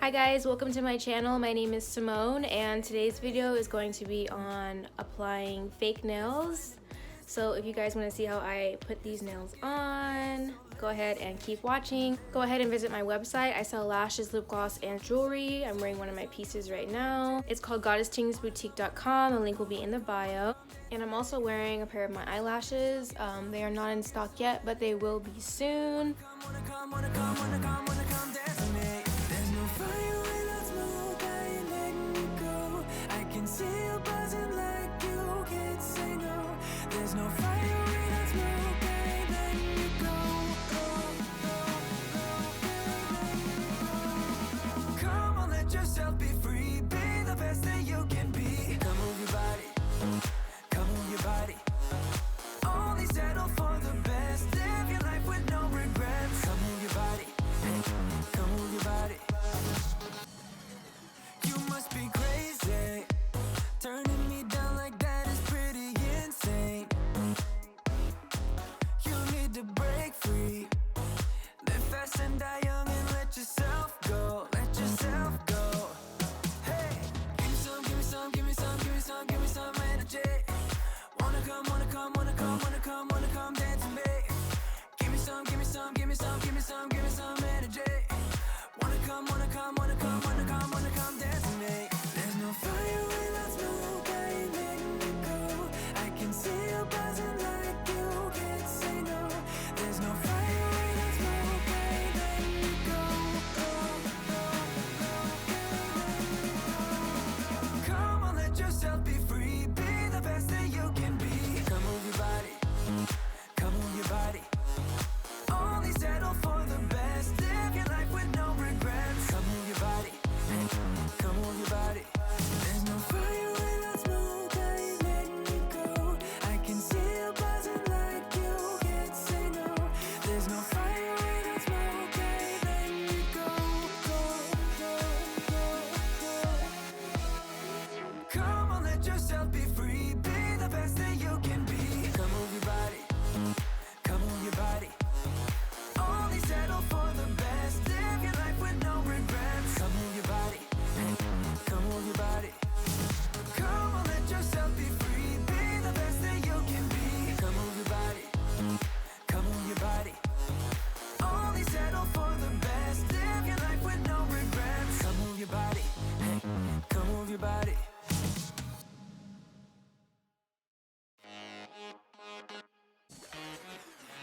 Hi guys, welcome to my channel. My name is Sy'Monne and today's video is going to be on applying fake nails. So if you guys want to see how I put these nails on, go ahead and keep watching. Go ahead and visit my website. I sell lashes, lip gloss, and jewelry. I'm wearing one of my pieces right now. It's called goddesstingsboutique.com. The link will be in the bio. And I'm also wearing a pair of my eyelashes. They are not in stock yet, but they will be soon.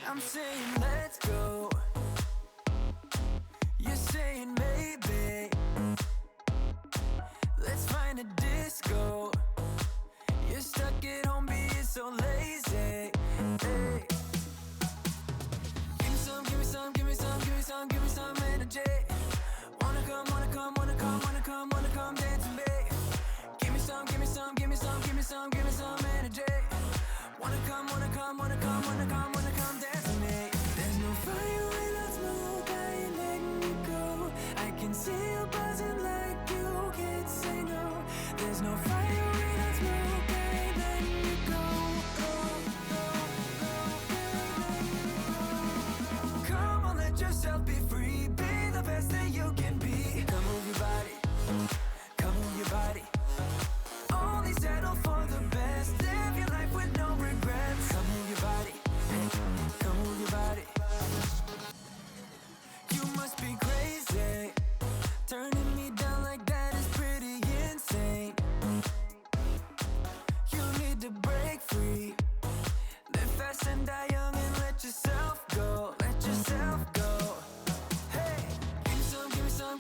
I'm saying let's go. You're saying maybe. Let's find a disco. You're stuck at home being so lazy. Hey. Give me some, give me some, give me some, give me some, give me some energy. Wanna come, wanna come, wanna come, wanna come, wanna come dance with me. Give me some, give me some, give me some, give me some, give me some energy. Wanna come, wanna come, wanna come, wanna come, wanna come dance with me. There's no fire without smoke, I ain't letting you go. I can see you buzzing like you can't say no. There's no fire without smoke, I ain't letting you go. Come on, let yourself be free. Be the best that you can be. Come move your body. Come move your body. Only settle for the best. Live your life with no regrets. Come move your body. Come move your body. You must be crazy. Turning me down like that is pretty insane. You need to break free. Live fast and die young and let yourself go. Let yourself go. Hey, give me some, give me some.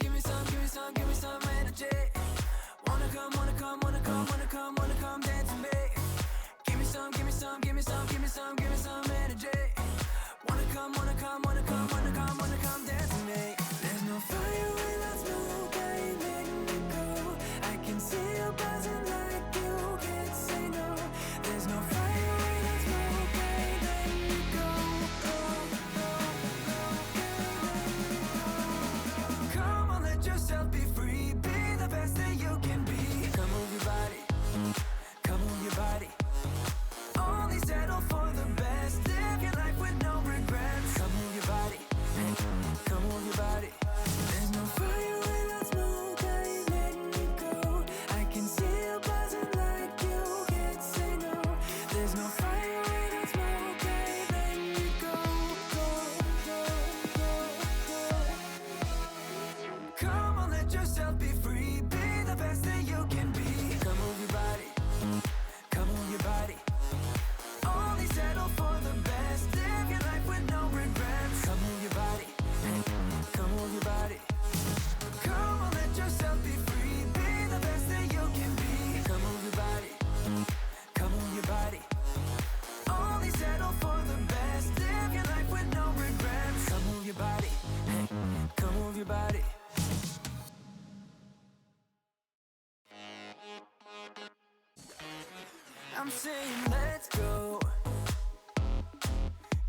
I'm saying let's go.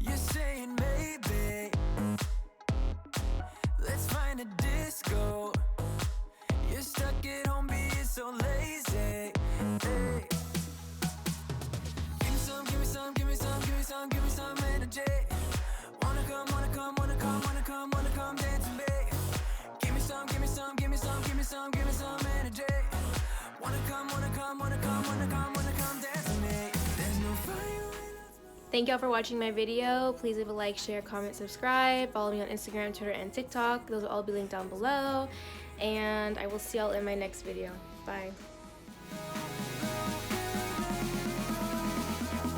You're saying maybe. Let's find a disco. You're stuck at home being so lazy. Hey. Give me some, give me some, give me some, give me some, give me some energy. Wanna come, wanna come, wanna come, wanna come, wanna come dance with me. Give me some, give me some, give me some, give me some, give me some energy. Wanna come, wanna come, wanna come, wanna come, wanna come dance with me. There's no fire. Thank y'all for watching my video. Please leave a like, share, comment, subscribe. Follow me on Instagram, Twitter, and TikTok. Those will all be linked down below. And I will see y'all in my next video. Bye.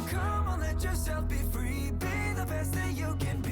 Come on, let yourself be free. Be the best that you can be.